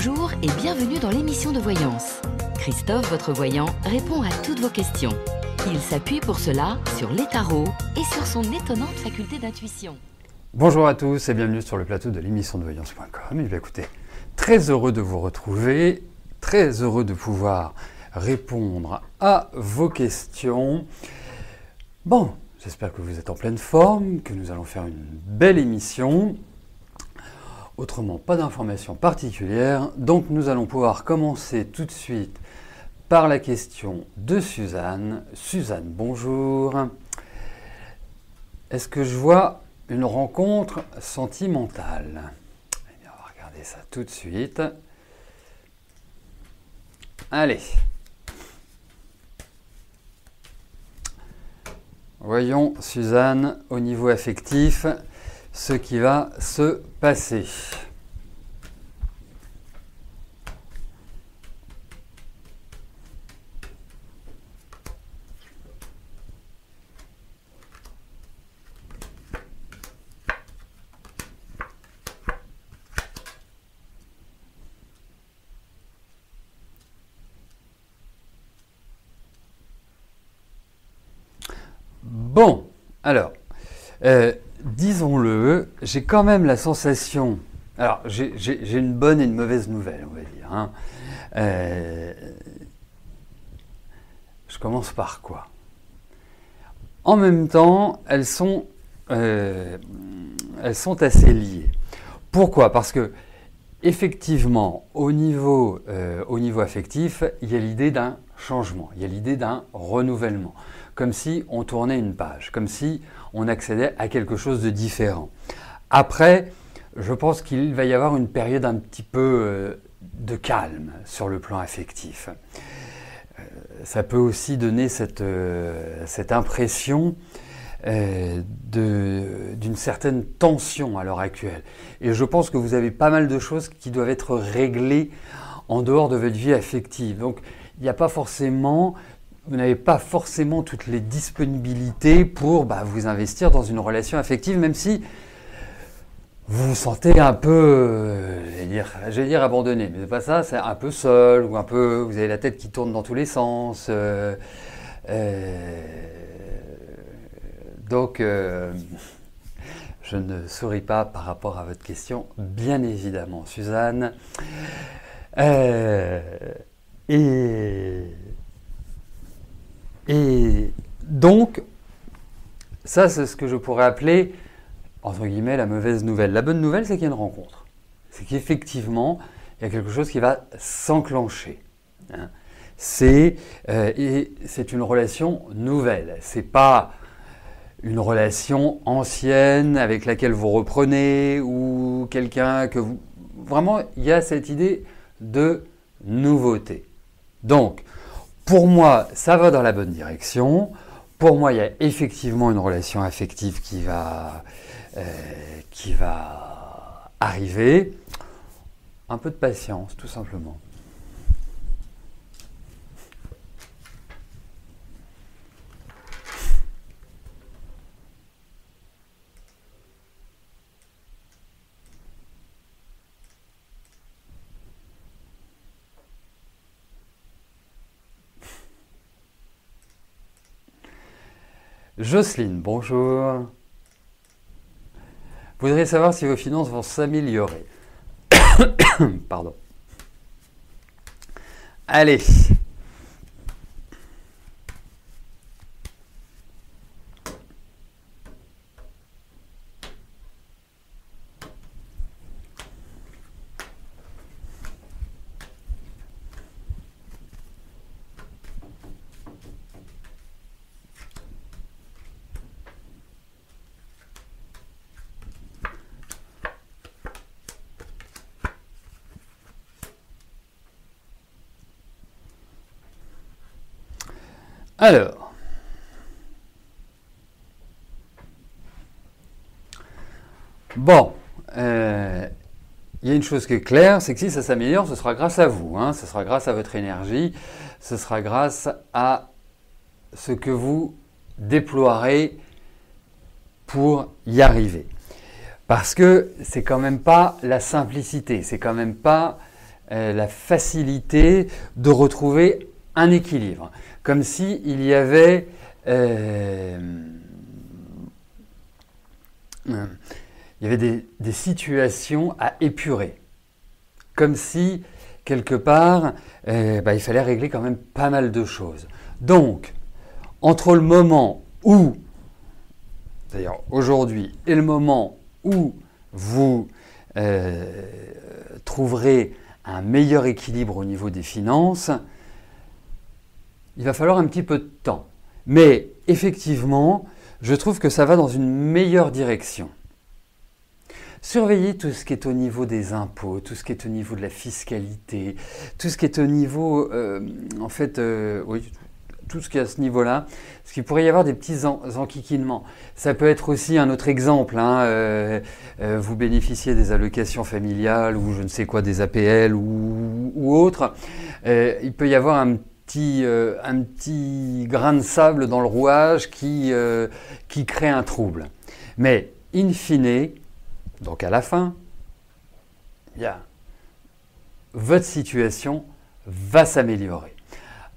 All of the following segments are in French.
Bonjour et bienvenue dans l'émission de voyance. Christophe, votre voyant, répond à toutes vos questions. Il s'appuie pour cela sur les tarots et sur son étonnante faculté d'intuition. Bonjour à tous et bienvenue sur le plateau de l'émission de voyance.com. Et bien écoutez, très heureux de vous retrouver, très heureux de pouvoir répondre à vos questions. Bon, j'espère que vous êtes en pleine forme, que nous allons faire une belle émission. Autrement, pas d'informations particulières, donc nous allons pouvoir commencer tout de suite par la question de Suzanne. Suzanne, bonjour. Est-ce que je vois une rencontre sentimentale? Eh bien, on va regarder ça tout de suite. Allez. Voyons, Suzanne, au niveau affectif, ce qui va se passer. Bon, alors, disons-le, j'ai quand même la sensation... Alors, j'ai une bonne et une mauvaise nouvelle, on va dire. Hein. Je commence par quoi? En même temps, elles sont assez liées. Pourquoi? Parce que, effectivement, au niveau affectif, il y a l'idée d'un changement, il y a l'idée d'un renouvellement. Comme si on tournait une page, comme si on accédait à quelque chose de différent. Après, je pense qu'il va y avoir une période un petit peu de calme sur le plan affectif. Ça peut aussi donner cette impression d'une certaine tension à l'heure actuelle. Et je pense que vous avez pas mal de choses qui doivent être réglées en dehors de votre vie affective. Donc, il n'y a pas forcément... Vous n'avez pas forcément toutes les disponibilités pour vous investir dans une relation affective, même si vous vous sentez un peu, j'allais dire abandonné, mais c'est pas ça, c'est un peu seul, ou un peu, vous avez la tête qui tourne dans tous les sens. Donc, je ne souris pas par rapport à votre question, bien évidemment, Suzanne. Et donc, ça c'est ce que je pourrais appeler, entre guillemets, la mauvaise nouvelle. La bonne nouvelle, c'est qu'il y a une rencontre. C'est qu'effectivement, il y a quelque chose qui va s'enclencher. Hein. C'est une relation nouvelle. C'est pas une relation ancienne avec laquelle vous reprenez ou quelqu'un que vous... Vraiment, il y a cette idée de nouveauté. Donc, pour moi, ça va dans la bonne direction. Pour moi, il y a effectivement une relation affective qui va arriver. Un peu de patience, tout simplement. Jocelyne, bonjour. Vous voudriez savoir si vos finances vont s'améliorer. Pardon. Allez. Alors, bon, il y a une chose qui est claire, c'est que si ça s'améliore, ce sera grâce à vous, hein, ce sera grâce à votre énergie, ce sera grâce à ce que vous déploierez pour y arriver. Parce que c'est quand même pas la simplicité, c'est quand même pas la facilité de retrouver un équilibre. Comme s'il y avait des situations à épurer. Comme si, quelque part, il fallait régler quand même pas mal de choses. Donc, entre le moment où, d'ailleurs aujourd'hui, et le moment où vous trouverez un meilleur équilibre au niveau des finances, il va falloir un petit peu de temps. Mais effectivement, je trouve que ça va dans une meilleure direction. Surveillez tout ce qui est au niveau des impôts, tout ce qui est au niveau de la fiscalité, tout ce qui est au niveau, tout ce qui est à ce niveau-là, parce qu'il pourrait y avoir des petits enquiquinements. Ça peut être aussi un autre exemple, vous bénéficiez des allocations familiales ou je ne sais quoi, des APL ou autres, il peut y avoir un petit grain de sable dans le rouage qui crée un trouble. Mais in fine, donc à la fin, votre situation va s'améliorer.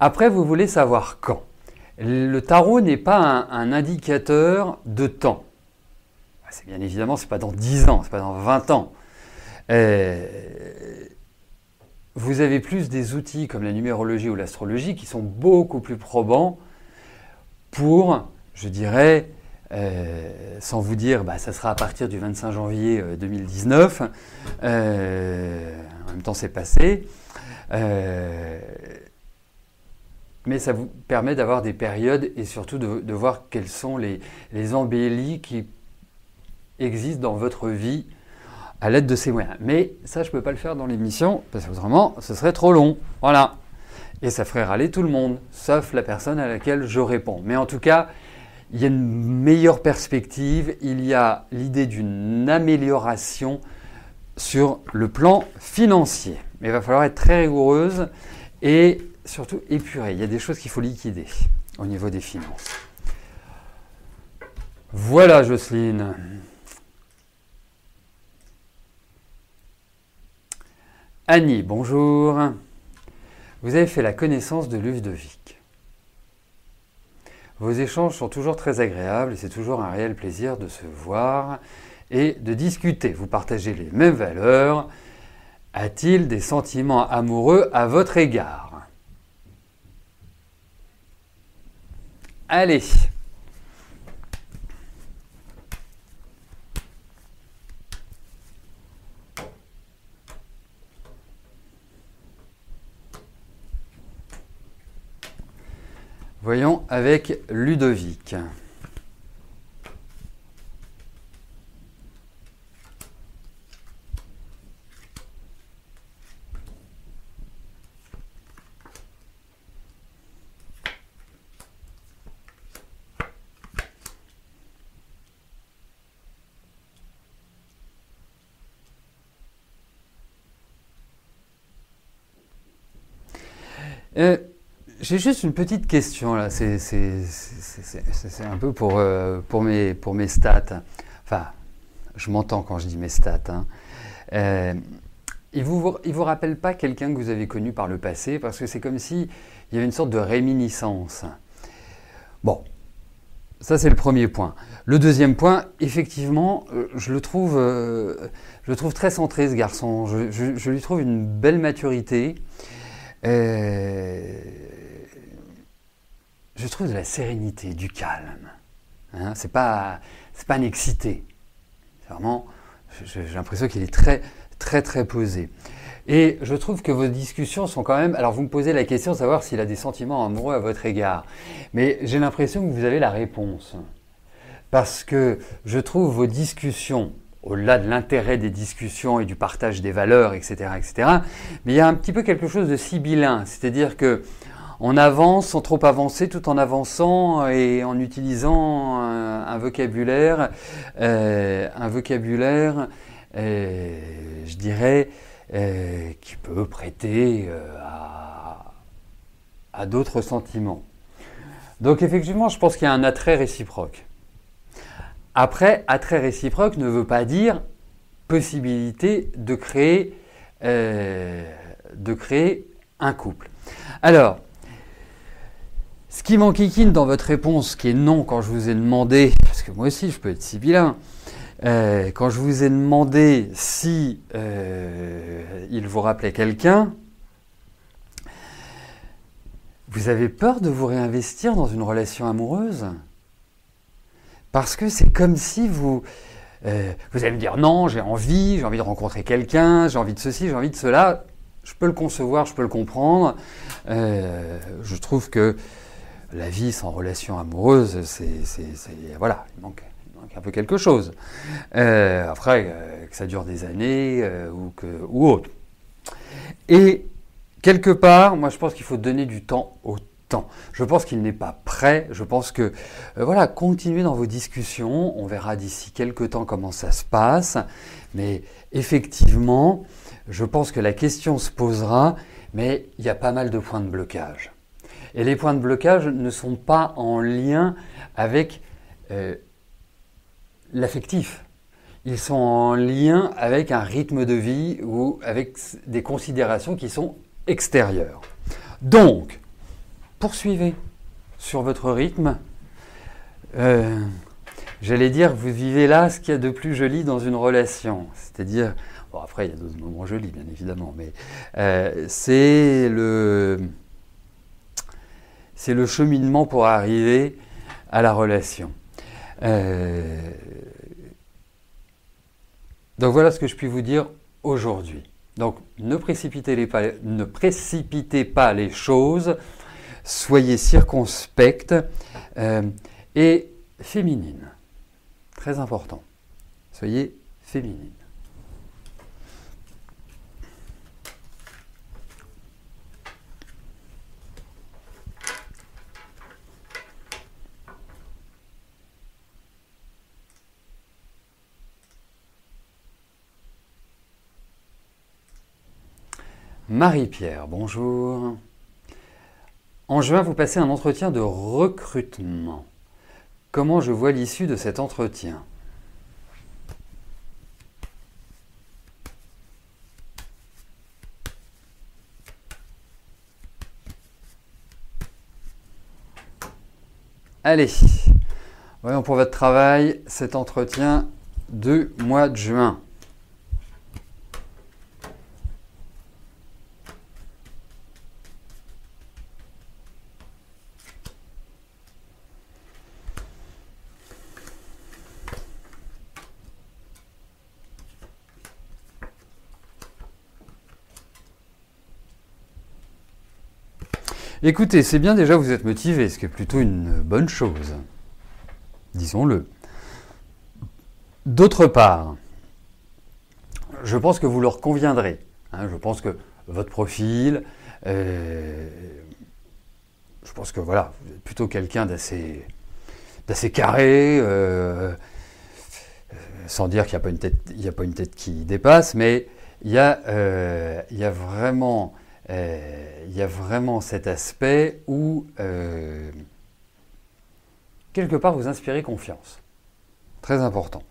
Après, vous voulez savoir quand. Le tarot n'est pas un indicateur de temps. C'est bien évidemment, ce n'est pas dans 10 ans, ce n'est pas dans 20 ans. Vous avez plus des outils comme la numérologie ou l'astrologie qui sont beaucoup plus probants pour, je dirais, sans vous dire, ça sera à partir du 25 janvier 2019. En même temps, c'est passé. Mais ça vous permet d'avoir des périodes et surtout de voir quels sont les embellis qui existent dans votre vie à l'aide de ces moyens. Mais ça, je ne peux pas le faire dans l'émission parce que autrement, ce serait trop long. Voilà. Et ça ferait râler tout le monde, sauf la personne à laquelle je réponds. Mais en tout cas, il y a une meilleure perspective. Il y a l'idée d'une amélioration sur le plan financier. Mais il va falloir être très rigoureuse et surtout épurée. Il y a des choses qu'il faut liquider au niveau des finances. Voilà, Jocelyne. Annie, bonjour. Vous avez fait la connaissance de Ludovic. Vos échanges sont toujours très agréables et c'est toujours un réel plaisir de se voir et de discuter. Vous partagez les mêmes valeurs. A-t-il des sentiments amoureux à votre égard ? Allez. Voyons avec Ludovic. J'ai juste une petite question là, c'est un peu pour mes stats. Enfin, je m'entends quand je dis mes stats. Il vous rappelle pas quelqu'un que vous avez connu par le passé, parce que c'est comme si il y avait une sorte de réminiscence. Bon, ça c'est le premier point. Le deuxième point, effectivement, je le trouve très centré ce garçon. Je lui trouve une belle maturité. Je trouve de la sérénité, du calme. C'est pas un excité. C'est vraiment, j'ai l'impression qu'il est très, très, très posé. Et je trouve que vos discussions sont quand même... Alors vous me posez la question de savoir s'il a des sentiments amoureux à votre égard. Mais j'ai l'impression que vous avez la réponse. Parce que je trouve vos discussions, au-delà de l'intérêt des discussions et du partage des valeurs, etc., mais il y a un petit peu quelque chose de sibyllin. C'est-à-dire que on avance sans trop avancer, tout en avançant et en utilisant un vocabulaire, je dirais, qui peut prêter à d'autres sentiments. Donc effectivement, je pense qu'il y a un attrait réciproque. Après, attrait réciproque ne veut pas dire possibilité de créer de créer un couple. Alors, ce qui m'enquiquine dans votre réponse, qui est non quand je vous ai demandé, parce que moi aussi je peux être sibyllin, quand je vous ai demandé si il vous rappelait quelqu'un, vous avez peur de vous réinvestir dans une relation amoureuse? Parce que c'est comme si vous allez me dire non, j'ai envie de rencontrer quelqu'un, j'ai envie de ceci, j'ai envie de cela. Je peux le concevoir, je peux le comprendre. Je trouve que la vie sans relation amoureuse, voilà, il manque un peu quelque chose. Après, que ça dure des années ou autre. Et quelque part, moi je pense qu'il faut donner du temps au temps. Je pense qu'il n'est pas prêt. Je pense que, voilà, continuez dans vos discussions. On verra d'ici quelques temps comment ça se passe. Mais effectivement, je pense que la question se posera, mais il y a pas mal de points de blocage. Et les points de blocage ne sont pas en lien avec l'affectif. Ils sont en lien avec un rythme de vie ou avec des considérations qui sont extérieures. Donc, poursuivez sur votre rythme. J'allais dire, vous vivez là ce qu'il y a de plus joli dans une relation. C'est-à-dire, bon après il y a d'autres moments jolis bien évidemment, mais c'est le cheminement pour arriver à la relation. Donc voilà ce que je puis vous dire aujourd'hui. Donc ne précipitez pas les choses, soyez circonspecte et féminine. Très important. Soyez féminine. Marie-Pierre, bonjour. En juin, vous passez un entretien de recrutement. Comment je vois l'issue de cet entretien? Allez, voyons pour votre travail cet entretien du mois de juin. Écoutez, c'est bien déjà vous êtes motivé, ce qui est plutôt une bonne chose, disons-le. D'autre part, je pense que vous leur conviendrez. Je pense que votre profil, je pense que voilà, vous êtes plutôt quelqu'un d'assez carré, sans dire qu'il n'y a pas une tête qui dépasse, mais il y a vraiment cet aspect où, quelque part, vous inspirez confiance. Très important.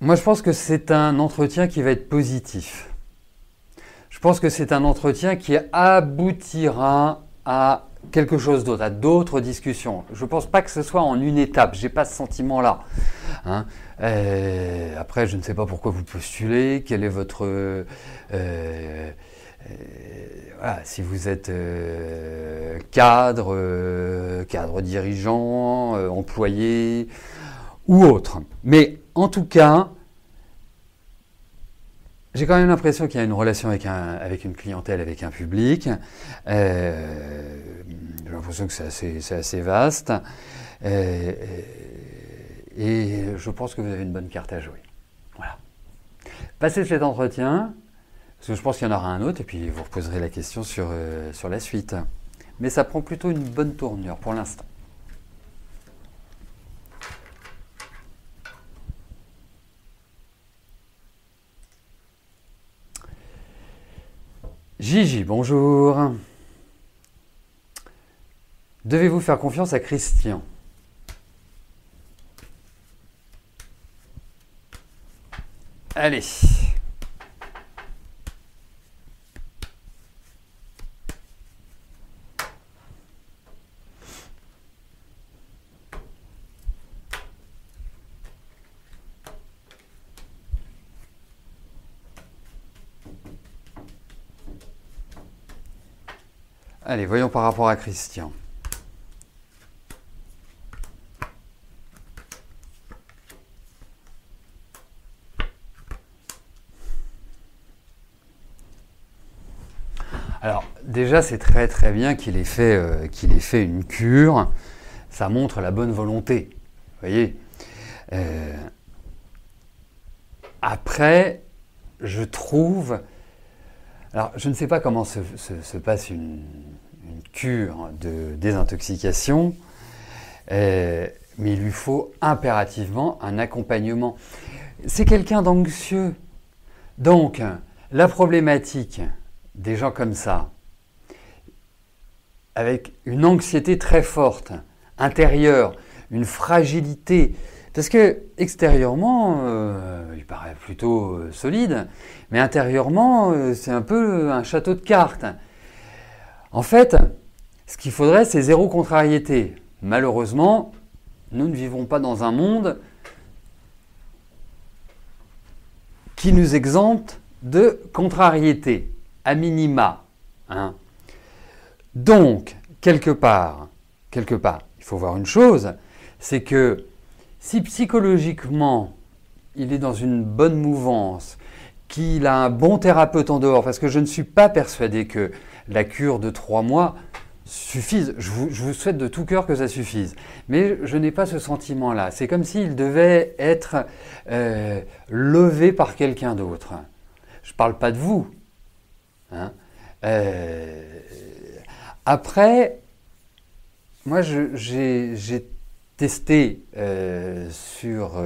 Moi, je pense que c'est un entretien qui va être positif. Je pense que c'est un entretien qui aboutira à quelque chose d'autre, à d'autres discussions. Je ne pense pas que ce soit en une étape. Je n'ai pas ce sentiment-là. Après, je ne sais pas pourquoi vous postulez, quel est votre... voilà, si vous êtes cadre dirigeant, employé ou autre. Mais en tout cas, j'ai quand même l'impression qu'il y a une relation avec une clientèle, avec un public. J'ai l'impression que c'est assez vaste. Et je pense que vous avez une bonne carte à jouer. Voilà. Passez cet entretien, parce que je pense qu'il y en aura un autre, et puis vous reposerez la question sur la suite. Mais ça prend plutôt une bonne tournure pour l'instant. Gigi, bonjour. Devez-vous faire confiance à Christian? Allez. Allez, voyons par rapport à Christian. Alors, déjà, c'est très très bien qu'il ait fait une cure. Ça montre la bonne volonté. Vous voyez. Après, je trouve... Alors, je ne sais pas comment se passe une cure de désintoxication, mais il lui faut impérativement un accompagnement. C'est quelqu'un d'anxieux. Donc, la problématique des gens comme ça, avec une anxiété très forte, intérieure, une fragilité, parce que extérieurement, il paraît plutôt solide, mais intérieurement, c'est un peu un château de cartes. En fait, ce qu'il faudrait, c'est zéro contrariété. Malheureusement, nous ne vivons pas dans un monde qui nous exempte de contrariété, à minima. Hein. Donc, quelque part, il faut voir une chose, c'est que si psychologiquement, il est dans une bonne mouvance, qu'il a un bon thérapeute en dehors, parce que je ne suis pas persuadé que la cure de 3 mois suffise. Je vous souhaite de tout cœur que ça suffise. Mais je n'ai pas ce sentiment-là. C'est comme s'il devait être levé par quelqu'un d'autre. Je ne parle pas de vous. Hein. Après, moi, j'ai testé sur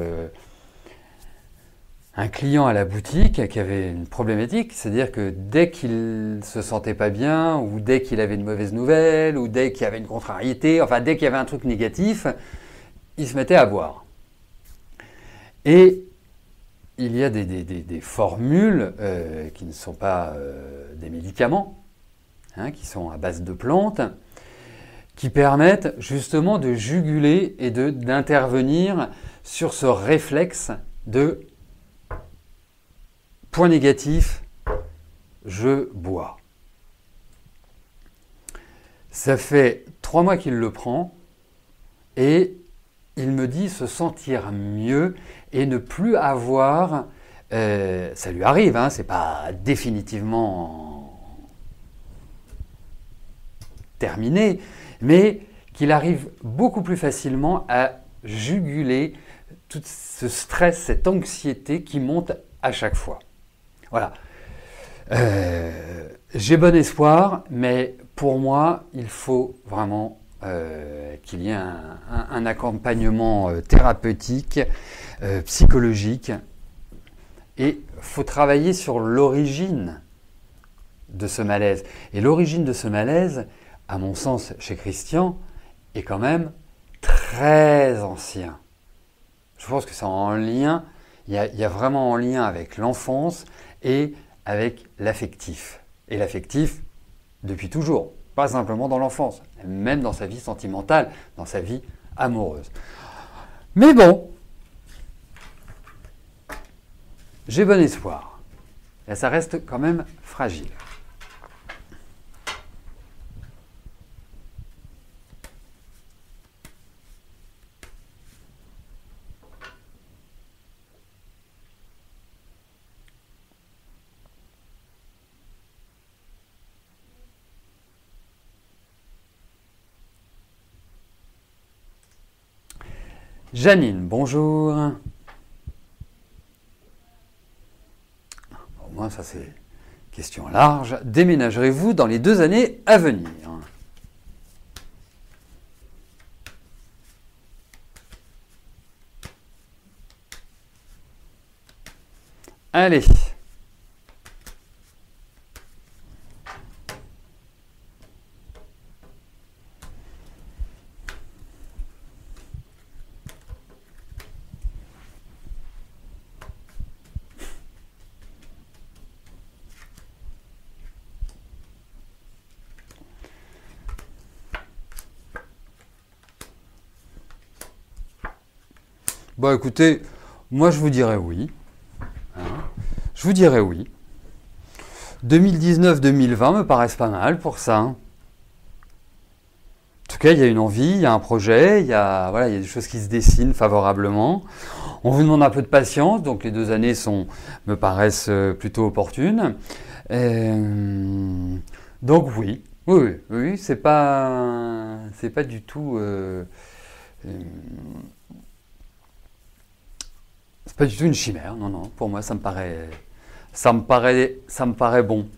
un client à la boutique qui avait une problématique, c'est-à-dire que dès qu'il se sentait pas bien, ou dès qu'il avait une mauvaise nouvelle, ou dès qu'il y avait une contrariété, enfin dès qu'il y avait un truc négatif, il se mettait à boire. Et il y a des formules qui ne sont pas des médicaments, hein, qui sont à base de plantes, qui permettent justement de juguler et d'intervenir sur ce réflexe de point négatif, je bois. Ça fait 3 mois qu'il le prend et il me dit se sentir mieux et ne plus avoir... ça lui arrive, hein, c'est pas définitivement terminé, mais qu'il arrive beaucoup plus facilement à juguler tout ce stress, cette anxiété qui monte à chaque fois. Voilà. J'ai bon espoir, mais pour moi, il faut vraiment qu'il y ait un accompagnement thérapeutique, psychologique, et il faut travailler sur l'origine de ce malaise. Et l'origine de ce malaise, à mon sens, chez Christian, est quand même très ancien. Je pense que c'est en lien, il y a vraiment en lien avec l'enfance et avec l'affectif. Et l'affectif, depuis toujours, pas simplement dans l'enfance, même dans sa vie sentimentale, dans sa vie amoureuse. Mais bon, j'ai bon espoir. Et ça reste quand même fragile. Janine, bonjour. Au moins, ça c'est question large. Déménagerez-vous dans les 2 années à venir? Allez. Bon, écoutez, moi je vous dirais oui. Hein, je vous dirais oui. 2019-2020 me paraissent pas mal pour ça. tout cas, il y a une envie, il y a un projet, il y a des choses qui se dessinent favorablement. On vous demande un peu de patience, donc les 2 années me paraissent plutôt opportunes. Donc oui, c'est pas du tout, c'est pas du tout une chimère. Non, pour moi, ça me paraît bon.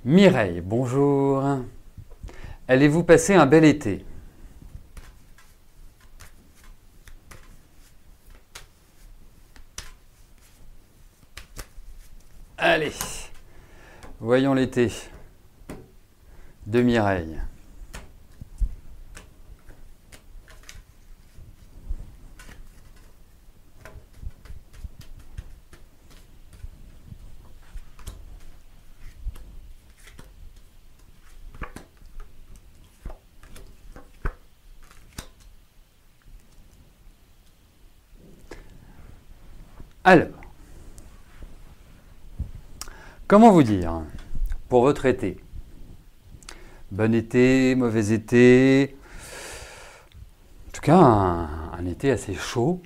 Mireille, bonjour. Allez-vous passer un bel été? Allez, voyons l'été de Mireille. Alors, comment vous dire pour votre été? Bon été, mauvais été, en tout cas un été assez chaud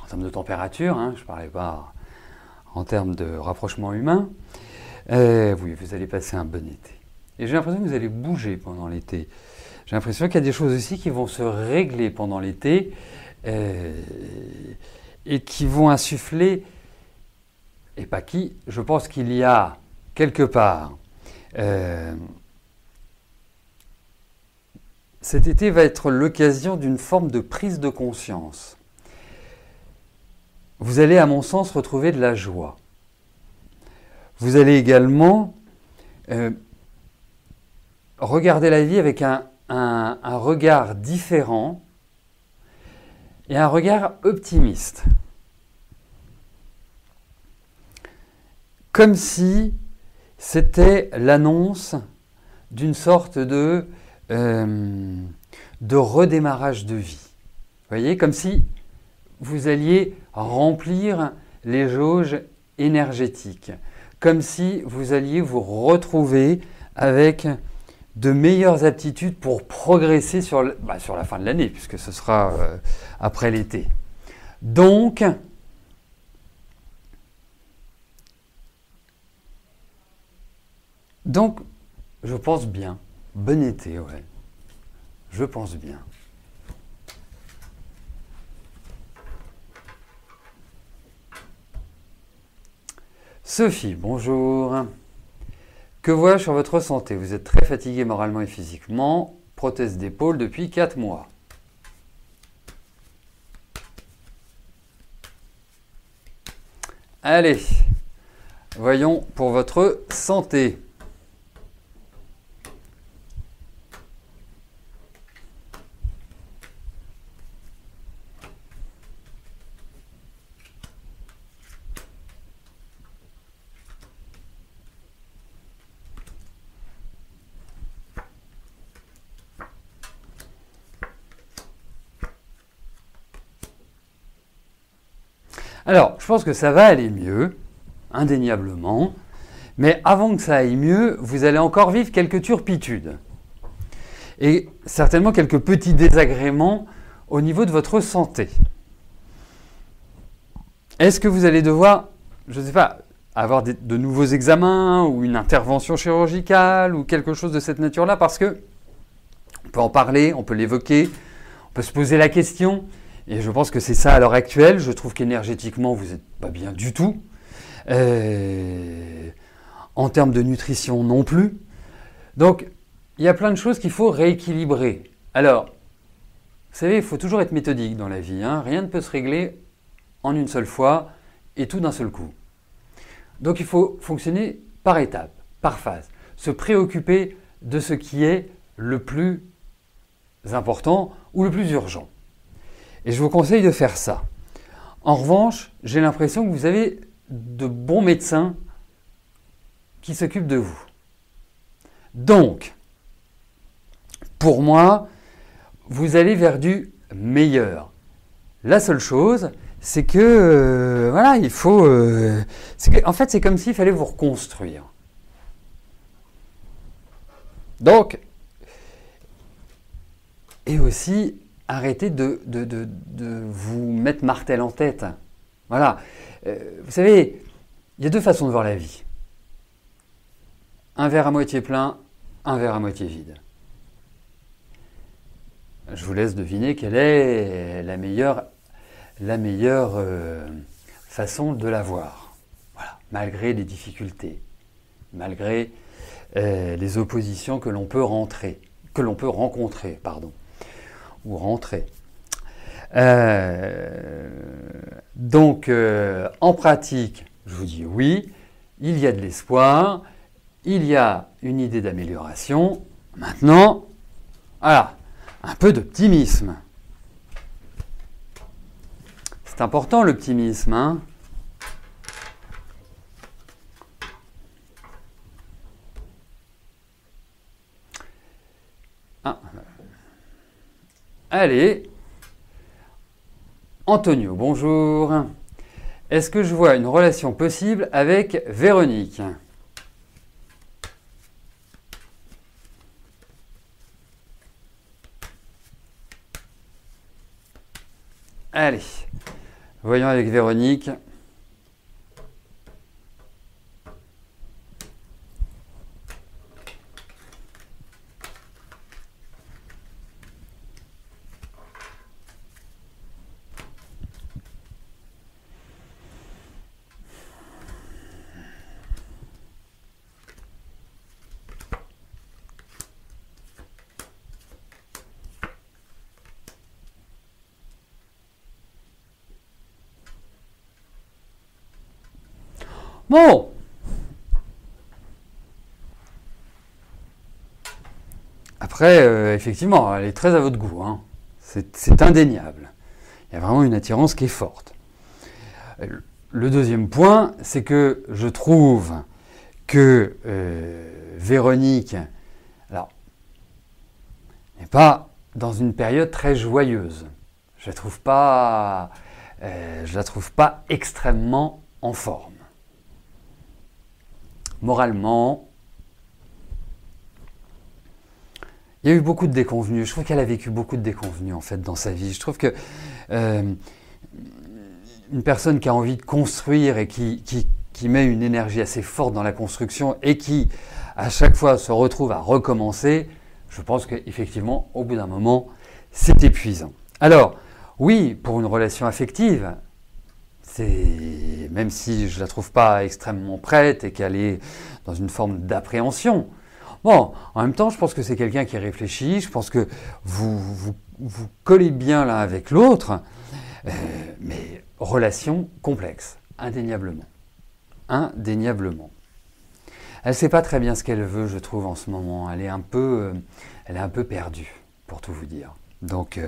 en termes de température, je ne parlais pas en termes de rapprochement humain. Oui, vous allez passer un bon été. Et j'ai l'impression que vous allez bouger pendant l'été. J'ai l'impression qu'il y a des choses aussi qui vont se régler pendant l'été et qui vont insuffler, et pas qui, je pense qu'il y a quelque part, cet été va être l'occasion d'une forme de prise de conscience. Vous allez, à mon sens, retrouver de la joie. Vous allez également regarder la vie avec un regard différent et un regard optimiste. Comme si c'était l'annonce d'une sorte de redémarrage de vie. Vous voyez, comme si vous alliez remplir les jauges énergétiques, comme si vous alliez vous retrouver avec de meilleures aptitudes pour progresser sur la fin de l'année, puisque ce sera après l'été. Donc, je pense bien. Bon été, ouais. Je pense bien. Sophie, bonjour. Que vois-je sur votre santé? Vous êtes très fatigué moralement et physiquement. Prothèse d'épaule depuis 4 mois. Allez, voyons pour votre santé. Alors, je pense que ça va aller mieux, indéniablement, mais avant que ça aille mieux, vous allez encore vivre quelques turpitudes et certainement quelques petits désagréments au niveau de votre santé. Est-ce que vous allez devoir, je ne sais pas, avoir de nouveaux examens ou une intervention chirurgicale ou quelque chose de cette nature-là? Parce que on peut en parler, on peut l'évoquer, on peut se poser la question. Et je pense que c'est ça à l'heure actuelle. Je trouve qu'énergétiquement, vous n'êtes pas bien du tout. En termes de nutrition non plus. Donc, il y a plein de choses qu'il faut rééquilibrer. Alors, vous savez, il faut toujours être méthodique dans la vie. Rien ne peut se régler en une seule fois et tout d'un seul coup. Donc, il faut fonctionner par étapes, par phase. Se préoccuper de ce qui est le plus important ou le plus urgent. Et je vous conseille de faire ça. En revanche, j'ai l'impression que vous avez de bons médecins qui s'occupent de vous. Donc, pour moi, vous allez vers du meilleur. La seule chose, c'est que, voilà, il faut... en fait, c'est comme s'il fallait vous reconstruire. Donc, et aussi, arrêtez de vous mettre martel en tête. Voilà. Vous savez, il y a deux façons de voir la vie. Un verre à moitié plein, un verre à moitié vide. Je vous laisse deviner quelle est la meilleure façon de la voir. Voilà. Malgré les difficultés, malgré les oppositions que l'on peut rencontrer, ou rentrer. Donc, en pratique, je vous dis oui, il y a de l'espoir, il y a une idée d'amélioration. Maintenant, voilà, un peu d'optimisme. C'est important l'optimisme, hein. Allez, Antonio, bonjour. Est-ce que je vois une relation possible avec Véronique? Allez, voyons avec Véronique. Bon. Après, effectivement, elle est très à votre goût, hein. C'est indéniable. Il y a vraiment une attirance qui est forte. Le deuxième point, c'est que je trouve que Véronique, alors, n'est pas dans une période très joyeuse. Je la trouve pas extrêmement en forme. Moralement, il y a eu beaucoup de déconvenues. Je trouve qu'elle a vécu beaucoup de déconvenues en fait dans sa vie. Je trouve que une personne qui a envie de construire et qui met une énergie assez forte dans la construction et qui à chaque fois se retrouve à recommencer, je pense qu'effectivement au bout d'un moment c'est épuisant. Alors oui, pour une relation affective, même si je ne la trouve pas extrêmement prête et qu'elle est dans une forme d'appréhension. Bon, en même temps, je pense que c'est quelqu'un qui réfléchit, je pense que vous collez bien l'un avec l'autre, mais relation complexe, indéniablement. Indéniablement. Elle ne sait pas très bien ce qu'elle veut, je trouve, en ce moment. Elle est un peu perdue, pour tout vous dire. Donc,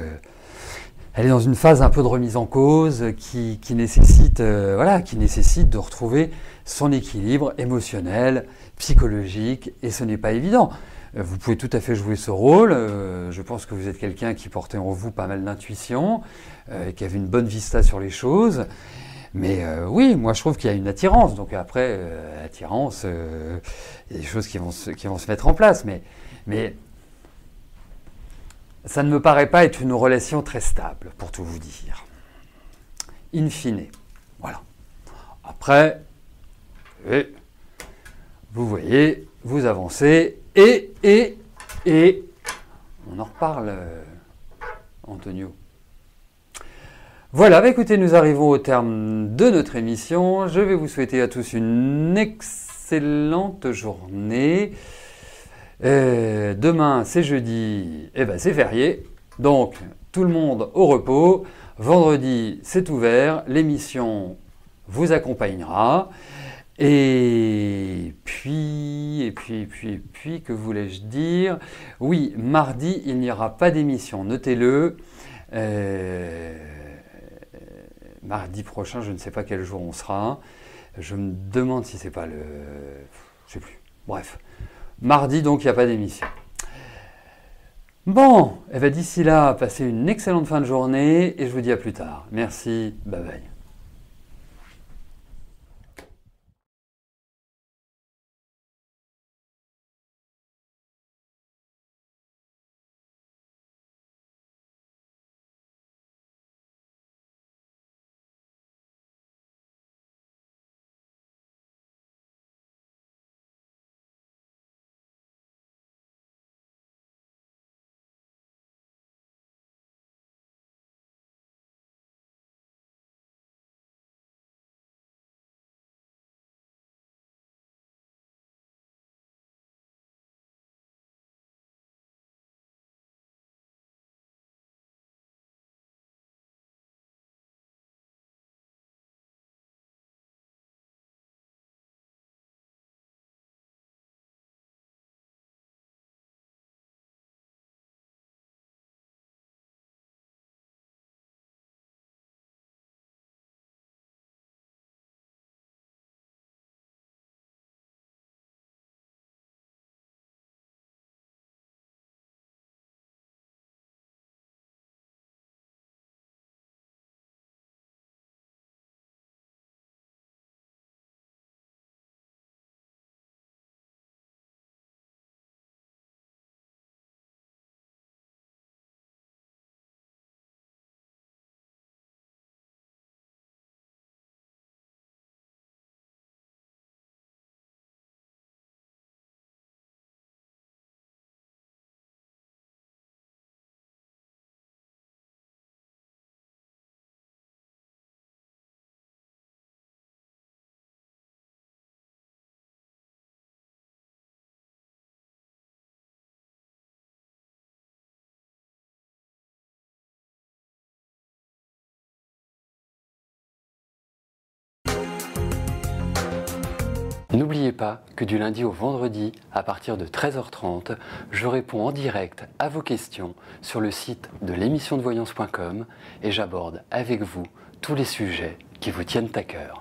elle est dans une phase un peu de remise en cause qui nécessite de retrouver son équilibre émotionnel, psychologique, et ce n'est pas évident. Vous pouvez tout à fait jouer ce rôle. Je pense que vous êtes quelqu'un qui portait en vous pas mal d'intuition, qui avait une bonne vista sur les choses. Mais oui, moi je trouve qu'il y a une attirance. Donc après, attirance, il y a des choses qui vont se mettre en place. Mais ça ne me paraît pas être une relation très stable, pour tout vous dire. In fine. Voilà. Après, vous voyez, vous avancez et on en reparle, Antonio. Voilà, écoutez, nous arrivons au terme de notre émission. Je vais vous souhaiter à tous une excellente journée. Demain, c'est jeudi, c'est férié. Donc, tout le monde au repos. Vendredi, c'est ouvert. L'émission vous accompagnera. Et puis, que voulais-je dire? Oui, mardi, il n'y aura pas d'émission. Notez-le. Mardi prochain, je ne sais pas quel jour on sera. Je me demande si c'est pas le... Je sais plus. Bref. Mardi, donc, il n'y a pas d'émission. Bon, et bien d'ici là, passez une excellente fin de journée et je vous dis à plus tard. Merci, bye bye. N'oubliez pas que du lundi au vendredi, à partir de 13h30, je réponds en direct à vos questions sur le site de l'émissiondevoyance.com et j'aborde avec vous tous les sujets qui vous tiennent à cœur.